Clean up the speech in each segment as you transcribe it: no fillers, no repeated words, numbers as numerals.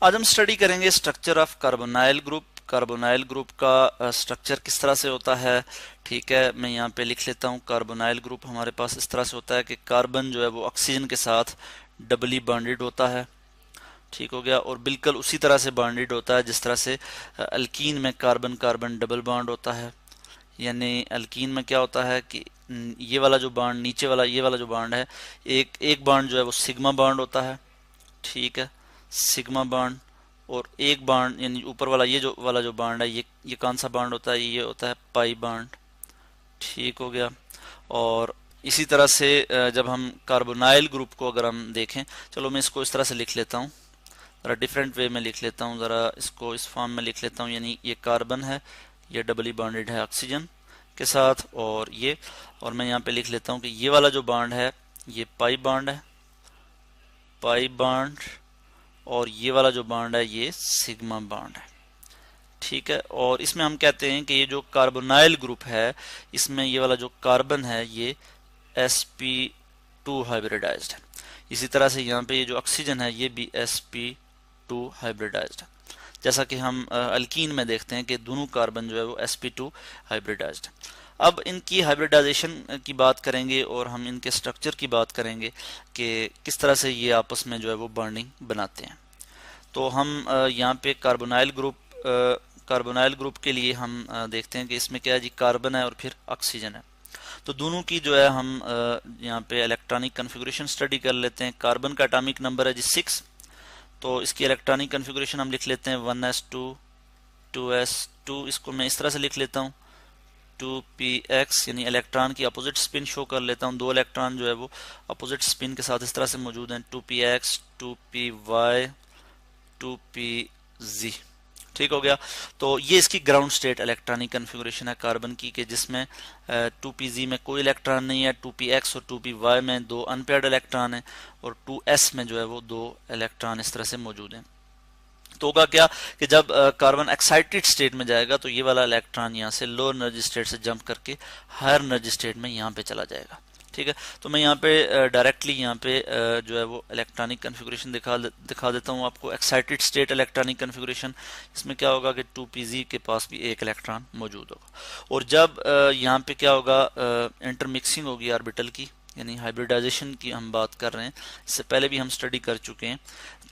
आज हम स्टडी करेंगे structure of carbonyl group. Carbonyl group का स्ट्रक्चर किस तरह से होता है। ठीक है, मैं यहाँ पे लिख लेता हूँ। कार्बोनाइल ग्रुप हमारे पास इस तरह से होता है कि कार्बन जो है वो ऑक्सीजन के साथ डबली बॉन्डेड होता है। ठीक हो गया। और बिल्कुल उसी तरह से बॉन्डेड होता है जिस तरह से अल्कीन में कार्बन कार्बन डबल बॉन्ड होता है। यानी अल्कीन में क्या होता है कि ये वाला जो बॉन्ड नीचे वाला ये वाला जो बॉन्ड है, एक एक बॉन्ड जो है वो सिग्मा बॉन्ड होता है। ठीक है, सिग्मा बॉन्ड। और एक बॉन्ड यानी ऊपर वाला ये जो वाला जो बॉन्ड है, ये कौन सा बॉन्ड होता है, ये होता है पाई बॉन्ड। ठीक हो गया। और इसी तरह से जब हम कार्बोनाइल ग्रुप को अगर हम देखें, चलो मैं इसको इस तरह से लिख लेता हूँ, ज़रा डिफरेंट वे में लिख लेता हूँ, ज़रा इसको इस फॉर्म में लिख लेता हूँ। यानी ये कार्बन है, ये डबली बॉन्डेड है ऑक्सीजन के साथ, और मैं यहाँ पे लिख लेता हूँ कि ये वाला जो बॉन्ड है ये पाई बॉन्ड है, पाई बॉन्ड। और ये वाला जो बॉन्ड है ये सिग्मा बॉन्ड है। ठीक है, और इसमें हम कहते हैं कि ये जो कार्बोनाइल ग्रुप है, इसमें ये वाला जो कार्बन है ये sp2 हाइब्रिडाइज्ड है। इसी तरह से यहाँ पे ये जो ऑक्सीजन है ये भी sp2 हाइब्रिडाइज्ड है। जैसा कि हम अल्कीन में देखते हैं कि दोनों कार्बन जो है वो sp2 हाइब्रिडाइज्ड है। अब इनकी हाइब्रिडाइजेशन की बात करेंगे और हम इनके स्ट्रक्चर की बात करेंगे कि किस तरह से ये आपस में जो है वो बॉन्डिंग बनाते हैं। तो हम यहाँ पे कार्बोनाइल ग्रुप के लिए हम देखते हैं कि इसमें क्या है जी, कार्बन है और फिर ऑक्सीजन है। तो दोनों की जो है हम यहाँ पे इलेक्ट्रॉनिक कन्फिगुरेशन स्टडी कर लेते हैं। कार्बन का एटॉमिक नंबर है जी 6। तो इसकी इलेक्ट्रॉनिक कन्फिगुरेशन हम लिख लेते हैं 1s2 2s2। इसको मैं इस तरह से लिख लेता हूँ 2px, यानी इलेक्ट्रॉन की अपोजिट स्पिन शो कर लेता हूँ। दो इलेक्ट्रॉन जो है वो अपोजिट स्पिन के साथ इस तरह से मौजूद हैं, 2px 2py 2pz। ठीक हो गया। तो ये इसकी ग्राउंड स्टेट इलेक्ट्रॉनिक कन्फिगुरेशन है कार्बन की, कि जिसमें 2pz में कोई इलेक्ट्रॉन नहीं है, 2px और 2py में दो अनपेयर्ड इलेक्ट्रॉन है, और 2s में जो है वो दो इलेक्ट्रॉन इस तरह से मौजूद हैं। तो होगा क्या कि जब कार्बन एक्साइटेड स्टेट में जाएगा तो ये वाला इलेक्ट्रॉन यहाँ से लोअर एनर्जी स्टेट से जंप करके हायर एनर्जी स्टेट में यहाँ पे चला जाएगा। ठीक है, तो मैं यहाँ पे डायरेक्टली यहाँ पे जो है वो इलेक्ट्रॉनिक कन्फिगुरेशन दिखा देता हूँ आपको। एक्साइटेड स्टेट इलेक्ट्रॉनिक कन्फिगुरेशन, इसमें क्या होगा कि 2pz के पास भी एक इलेक्ट्रॉन मौजूद होगा। और जब यहाँ पे क्या होगा, इंटरमिक्सिंग होगी ऑर्बिटल की, यानी हाइब्रिडाइजेशन की हम बात कर रहे हैं, इससे पहले भी हम स्टडी कर चुके हैं।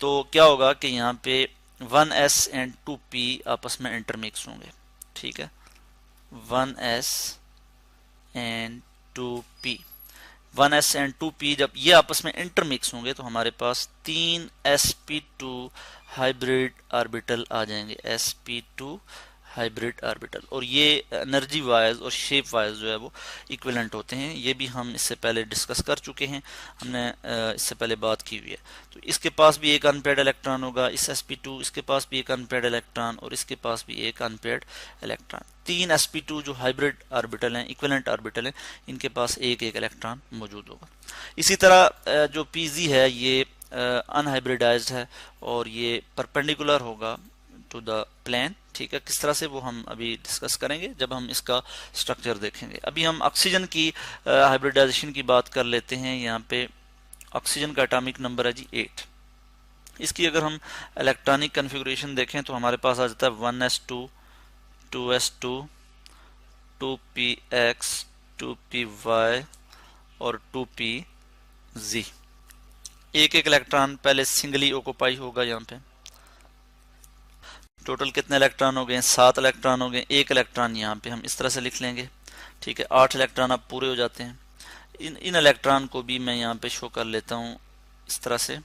तो क्या होगा कि यहाँ पे 1s एंड 2p आपस में इंटरमिक्स होंगे। ठीक है, 1s and 2p, 1s and 2p जब ये आपस में इंटरमिक्स होंगे तो हमारे पास 3 sp2 हाइब्रिड ऑर्बिटल आ जाएंगे, sp2 हाइब्रिड ऑर्बिटल। और ये एनर्जी वाइज और शेप वाइज जो है वो इक्विवेलेंट होते हैं। ये भी हम इससे पहले डिस्कस कर चुके हैं, हमने इससे पहले बात की हुई है। तो इसके पास भी एक अनपेयर्ड इलेक्ट्रॉन होगा, इस sp2, इसके पास भी एक अनपेयर्ड इलेक्ट्रॉन, और इसके पास भी एक अनपेयर्ड इलेक्ट्रॉन। 3 sp2 जो हाइब्रिड ऑर्बिटल हैं, इक्विवेलेंट ऑर्बिटल हैं, इनके पास एक एक इलेक्ट्रॉन मौजूद होगा। इसी तरह जो pz है ये अनहाइब्रिडाइज्ड है और ये परपेंडिकुलर होगा टू द प्लेन। ठीक है, किस तरह से वो हम अभी डिस्कस करेंगे जब हम इसका स्ट्रक्चर देखेंगे। अभी हम ऑक्सीजन की हाइब्रिडाइजेशन की बात कर लेते हैं। यहाँ पे ऑक्सीजन का एटॉमिक नंबर है जी 8। इसकी अगर हम इलेक्ट्रॉनिक कन्फिगुरेशन देखें तो हमारे पास आ जाता है 1s2 2s2 2px 2py और 2pz। एक एक इलेक्ट्रॉन पहले सिंगली ऑक्युपाई होगा। यहाँ पे टोटल कितने इलेक्ट्रॉन हो गए, 7 इलेक्ट्रॉन हो गए। एक इलेक्ट्रॉन यहाँ पे हम इस तरह से लिख लेंगे। ठीक है, 8 इलेक्ट्रॉन अब पूरे हो जाते हैं। इन इलेक्ट्रॉन को भी मैं यहाँ पे शो कर लेता हूँ इस तरह से।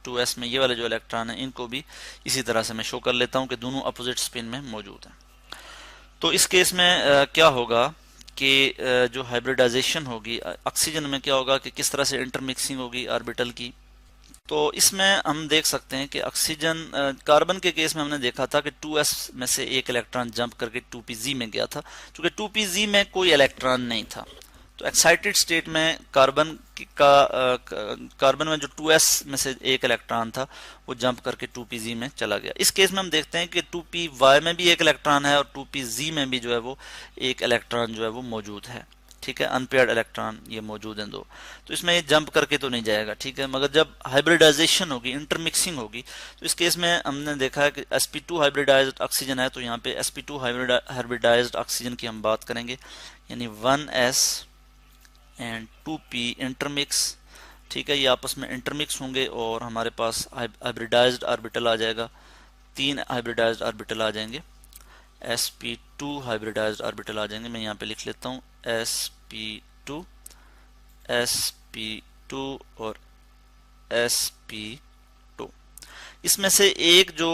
2s में ये वाले जो इलेक्ट्रॉन हैं इनको भी इसी तरह से मैं शो कर लेता हूँ कि दोनों अपोजिट स्पिन में मौजूद हैं। तो इस केस में क्या होगा कि जो हाइब्रिडाइजेशन होगी ऑक्सीजन में, क्या होगा कि किस तरह से इंटरमिक्सिंग होगी ऑर्बिटल की। तो इसमें हम देख सकते हैं कि ऑक्सीजन कार्बन के केस में हमने देखा था कि 2s में से एक इलेक्ट्रॉन जंप करके 2pz में गया था, क्योंकि 2pz में कोई इलेक्ट्रॉन नहीं था। तो एक्साइटेड स्टेट में कार्बन में जो 2s में से एक इलेक्ट्रॉन था वो जंप करके 2pz में चला गया। इस केस में हम देखते हैं कि 2py में भी एक इलेक्ट्रॉन है और 2pz में भी जो है वो एक इलेक्ट्रॉन जो है वो मौजूद है। ठीक है, अनपेयर्ड इलेक्ट्रॉन ये मौजूद हैं दो, तो इसमें ये जंप करके तो नहीं जाएगा, ठीक है। मगर जब हाइब्रिडाइजेशन होगी, इंटरमिक्सिंग होगी, तो इस केस में हमने देखा है कि sp2 हाइब्रिडाइज्ड ऑक्सीजन है, तो यहाँ पे sp2 हाइब्रिडाइज्ड ऑक्सीजन की हम बात करेंगे, यानी 1s एंड 2p इंटरमिक्स, ठीक है, ये आपस में इंटरमिक्स होंगे और हमारे पास हाइब्रिडाइज्ड ऑर्बिटल आ जाएगा, 3 हाइब्रिडाइज्ड ऑर्बिटल आ जाएंगे, sp2 हाइब्रिडाइज्ड ऑर्बिटल आ जाएंगे। मैं यहाँ पे लिख लेता हूँ sp2 sp2 और sp2। इसमें से एक जो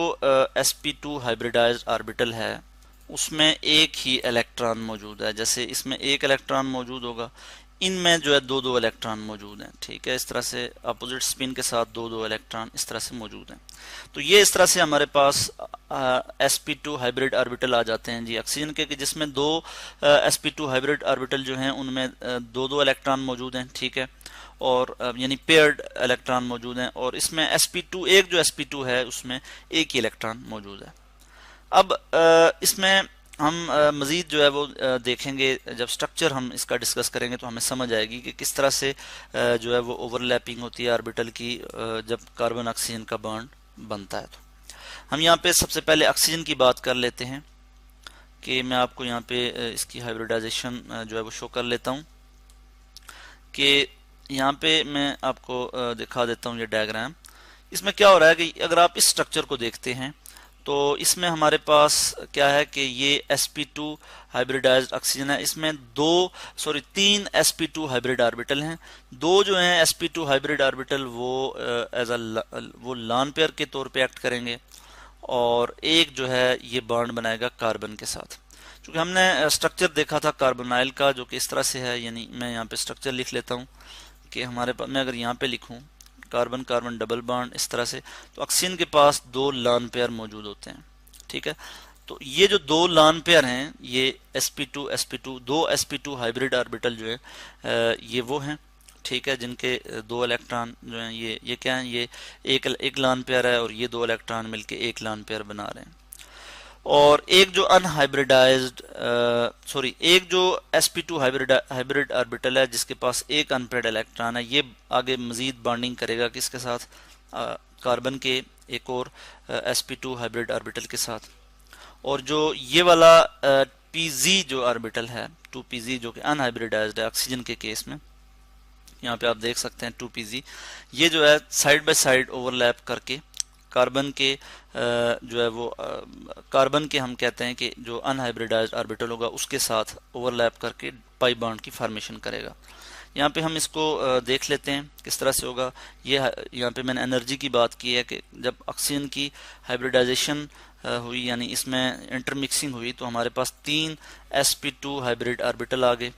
sp2 हाइब्रिडाइज्ड ऑर्बिटल है उसमें एक ही इलेक्ट्रॉन मौजूद है, जैसे इसमें एक इलेक्ट्रॉन मौजूद होगा, इनमें जो है दो दो इलेक्ट्रॉन मौजूद हैं, ठीक है। इस तरह से अपोजिट स्पिन के साथ दो दो इलेक्ट्रॉन इस तरह से मौजूद हैं। तो ये इस तरह से हमारे पास sp2 हाइब्रिड ऑर्बिटल आ जाते हैं जी ऑक्सीजन के, कि जिसमें दो sp2 हाइब्रिड ऑर्बिटल जो हैं उनमें दो दो इलेक्ट्रॉन मौजूद हैं, ठीक है, और यानी पेयर्ड इलेक्ट्रॉन मौजूद हैं, और इसमें sp2 एक जो sp2 है उसमें एक ही इलेक्ट्रॉन मौजूद है। अब इसमें हम मज़ीद जो है वो देखेंगे, जब स्ट्रक्चर हम इसका डिस्कस करेंगे तो हमें समझ आएगी कि किस तरह से जो है वो ओवरलैपिंग होती है ऑर्बिटल की जब कार्बन ऑक्सीजन का बॉन्ड बनता है। तो हम यहाँ पे सबसे पहले ऑक्सीजन की बात कर लेते हैं, कि मैं आपको यहाँ पे इसकी हाइब्रिडाइजेशन जो है वो शो कर लेता हूँ, कि यहाँ पे मैं आपको दिखा देता हूँ ये डायग्राम। इसमें क्या हो रहा है कि अगर आप इस स्ट्रक्चर को देखते हैं तो इसमें हमारे पास क्या है कि ये sp2 हाइब्रिडाइज्ड ऑक्सीजन है, इसमें तीन sp2 हाइब्रिड ऑर्बिटल हैं। दो जो हैं sp2 हाइब्रिड ऑर्बिटल वो वो लॉन पेयर के तौर पे एक्ट करेंगे, और एक जो है ये बॉन्ड बनाएगा कार्बन के साथ। क्योंकि हमने स्ट्रक्चर देखा था कार्बोनाइल का जो कि इस तरह से है, यानी मैं यहाँ पे स्ट्रक्चर लिख लेता हूँ कि हमारे पास, मैं अगर यहाँ पे लिखूँ कार्बन कार्बन डबल बॉन्ड इस तरह से, तो ऑक्सीजन के पास दो लॉन पेयर मौजूद होते हैं, ठीक है। तो ये जो दो लॉन पेयर हैं ये sp2 दो sp2 हाइब्रिड ऑर्बिटल जो है ये वो हैं, ठीक है, जिनके दो इलेक्ट्रॉन जो हैं ये क्या है, ये एक लॉन पेयर है और ये दो इलेक्ट्रॉन मिलके एक लॉन पेयर बना रहे हैं। और एक जो अनहाइब्रिडाइज्ड एक जो sp2 हाइब्रिड ऑर्बिटल है जिसके पास एक अनपेयर्ड इलेक्ट्रॉन है, ये आगे मजीद बॉन्डिंग करेगा किसके साथ, कार्बन के एक और sp2 हाइब्रिड ऑर्बिटल के साथ। और जो ये वाला pz जो ऑर्बिटल है 2pz जो कि अनहाइब्रिडाइज्ड है ऑक्सीजन के केस में, यहाँ पे आप देख सकते हैं 2pz, ये जो है साइड बाय साइड ओवरलैप करके कार्बन के जो है वो कार्बन के हम कहते हैं कि जो अनहाइब्रिडाइज्ड ऑर्बिटल होगा उसके साथ ओवरलैप करके पाई बॉन्ड की फॉर्मेशन करेगा। यहाँ पे हम इसको देख लेते हैं किस तरह से होगा। ये यहाँ पे मैंने एनर्जी की बात की है कि जब ऑक्सीजन की हाइब्रिडाइजेशन हुई, यानी इसमें इंटरमिक्सिंग हुई, तो हमारे पास तीन sp2 हाइब्रिड ऑर्बिटल आ गए।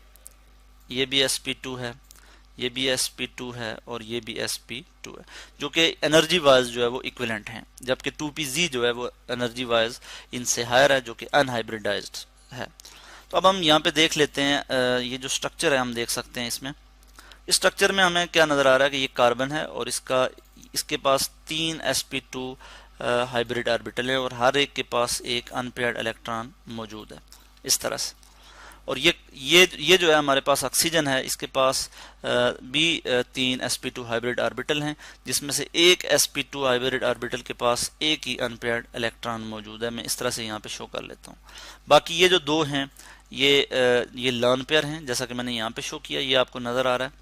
ये भी sp2 है, ये भी sp2 है और ये भी sp2 है, जो कि एनर्जी वाइज जो है वो इक्विवेलेंट हैं, जबकि 2pz जो है वो एनर्जी वाइज इनसे हायर है जो कि अनहाइब्रिडाइज्ड है। तो अब हम यहाँ पे देख लेते हैं ये जो स्ट्रक्चर है हम देख सकते हैं। इसमें इस स्ट्रक्चर में हमें क्या नज़र आ रहा है कि ये कार्बन है और इसके पास तीन sp2 हाइब्रिड ऑर्बिटल है और हर एक के पास एक अनपेयर्ड इलेक्ट्रॉन मौजूद है इस तरह से। और ये जो है हमारे पास ऑक्सीजन है, इसके पास भी तीन sp2 हाइब्रिड ऑर्बिटल हैं, जिसमें से एक sp2 हाइब्रिड ऑर्बिटल के पास एक ही अनपेयर्ड इलेक्ट्रॉन मौजूद है। मैं इस तरह से यहाँ पे शो कर लेता हूँ। बाकी ये जो दो हैं ये लॉन पेयर हैं, जैसा कि मैंने यहाँ पे शो किया, ये आपको नजर आ रहा है,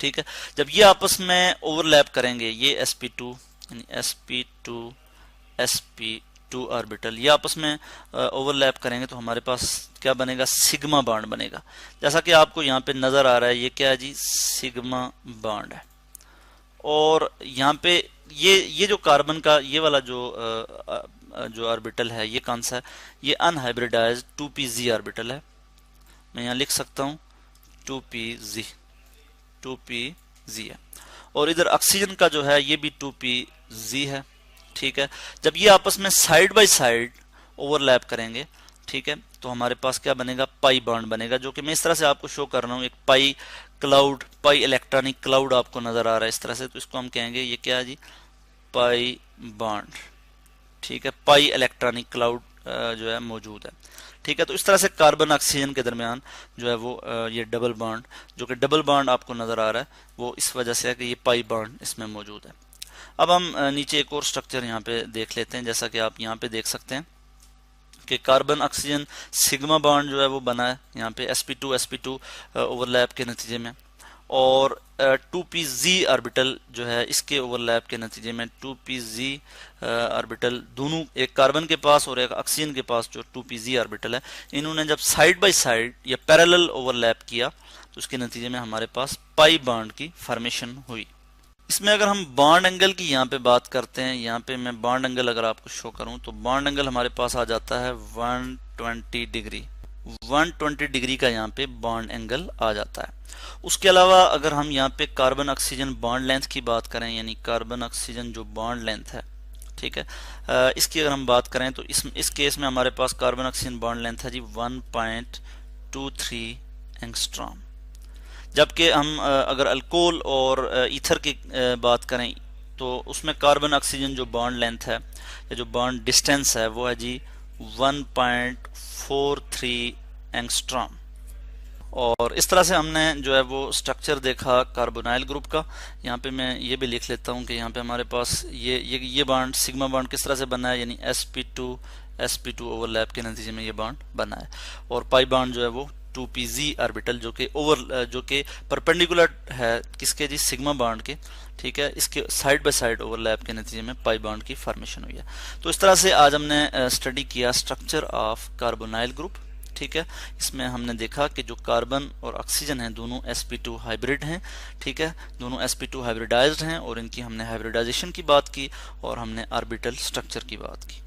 ठीक है। जब ये आपस में ओवरलैप करेंगे, ये sp2 यानी sp2 ऑर्बिटल ये आपस में ओवरलैप करेंगे, तो हमारे पास क्या बनेगा, सिग्मा बॉन्ड बनेगा। जैसा कि आपको यहाँ पे नजर आ रहा है, ये क्या है जी, सिग्मा बॉन्ड है। और यहाँ पे ये जो कार्बन का ये वाला जो ऑर्बिटल है, ये कौन सा है, ये अनहाइब्रिडाइज्ड 2pz ऑर्बिटल है। मैं यहाँ लिख सकता हूँ 2pz है। और इधर ऑक्सीजन का जो है ये भी 2pz है, ठीक है। जब ये आपस में साइड बाय साइड ओवरलैप करेंगे, ठीक है, तो हमारे पास क्या बनेगा, पाई बॉन्ड बनेगा, जो कि मैं इस तरह से आपको शो कर रहा हूँ। एक पाई क्लाउड, पाई इलेक्ट्रॉनिक क्लाउड आपको नजर आ रहा है इस तरह से, तो इसको हम कहेंगे ये क्या है जी, पाई बॉन्ड, ठीक है, पाई इलेक्ट्रॉनिक क्लाउड जो है मौजूद है। ठीक है, तो इस तरह से कार्बन ऑक्सीजन के दरमियान जो है वो ये डबल बॉन्ड, जो कि डबल बॉन्ड आपको नजर आ रहा है, वो इस वजह से है कि ये पाई बॉन्ड इसमें मौजूद है। अब हम नीचे एक और स्ट्रक्चर यहाँ पे देख लेते हैं। जैसा कि आप यहाँ पे देख सकते हैं कि कार्बन ऑक्सीजन सिग्मा बॉन्ड जो है वो बना है यहाँ पे sp2 ओवरलैप के नतीजे में, और 2pz ऑर्बिटल जो है इसके ओवरलैप के नतीजे में 2pz ऑर्बिटल दोनों, एक कार्बन के पास और एक ऑक्सीजन के पास जो 2pz ऑर्बिटल है, इन्होंने जब साइड बाय साइड या पैरेलल ओवरलैप किया तो उसके नतीजे में हमारे पास पाई बॉन्ड की फॉर्मेशन हुई। इसमें अगर हम बॉन्ड एंगल की यहाँ पे बात करते हैं, यहाँ पे मैं बॉन्ड एंगल अगर आपको शो करूं तो बॉन्ड एंगल हमारे पास आ जाता है 120 डिग्री। 120 डिग्री का यहाँ पे बॉन्ड एंगल आ जाता है। उसके अलावा अगर हम यहाँ पे कार्बन ऑक्सीजन बॉन्ड लेंथ की बात करें, यानी कार्बन ऑक्सीजन जो बॉन्ड लेंथ है, ठीक है, इसकी अगर हम बात करें तो इस केस में हमारे पास कार्बन ऑक्सीजन बॉन्ड लेंथ है जी 1.23 एंगस्ट्रॉम। जबकि हम अगर अल्कोहल और ईथर की बात करें तो उसमें कार्बन ऑक्सीजन जो बॉन्ड लेंथ है या जो बॉन्ड डिस्टेंस है वो है जी 1.43 एंगस्ट्रॉम। और इस तरह से हमने जो है वो स्ट्रक्चर देखा कार्बोनाइल ग्रुप का। यहाँ पे मैं ये भी लिख लेता हूँ कि यहाँ पे हमारे पास ये बॉन्ड सिग्मा बॉन्ड किस तरह से बना है, यानी sp2 ओवरलैप के नतीजे में ये बॉन्ड बना है, और पाई बॉन्ड जो है वो 2pz ऑर्बिटल जो कि परपेंडिकुलर है किसके जी, सिग्मा बॉन्ड के। ठीक है, इसके साइड बाय साइड ओवरलैप के नतीजे में पाई बॉन्ड की फॉर्मेशन हुई है। तो इस तरह से आज हमने स्टडी किया स्ट्रक्चर ऑफ कार्बोनाइल ग्रुप। ठीक है, इसमें हमने देखा कि जो कार्बन और ऑक्सीजन है दोनों sp2 हाइब्रिड हैं। ठीक है, दोनों sp2 हाइब्रिडाइज्ड हैं और इनकी हमने हाइब्रिडाइजेशन की बात की और हमने ऑर्बिटल स्ट्रक्चर की बात की।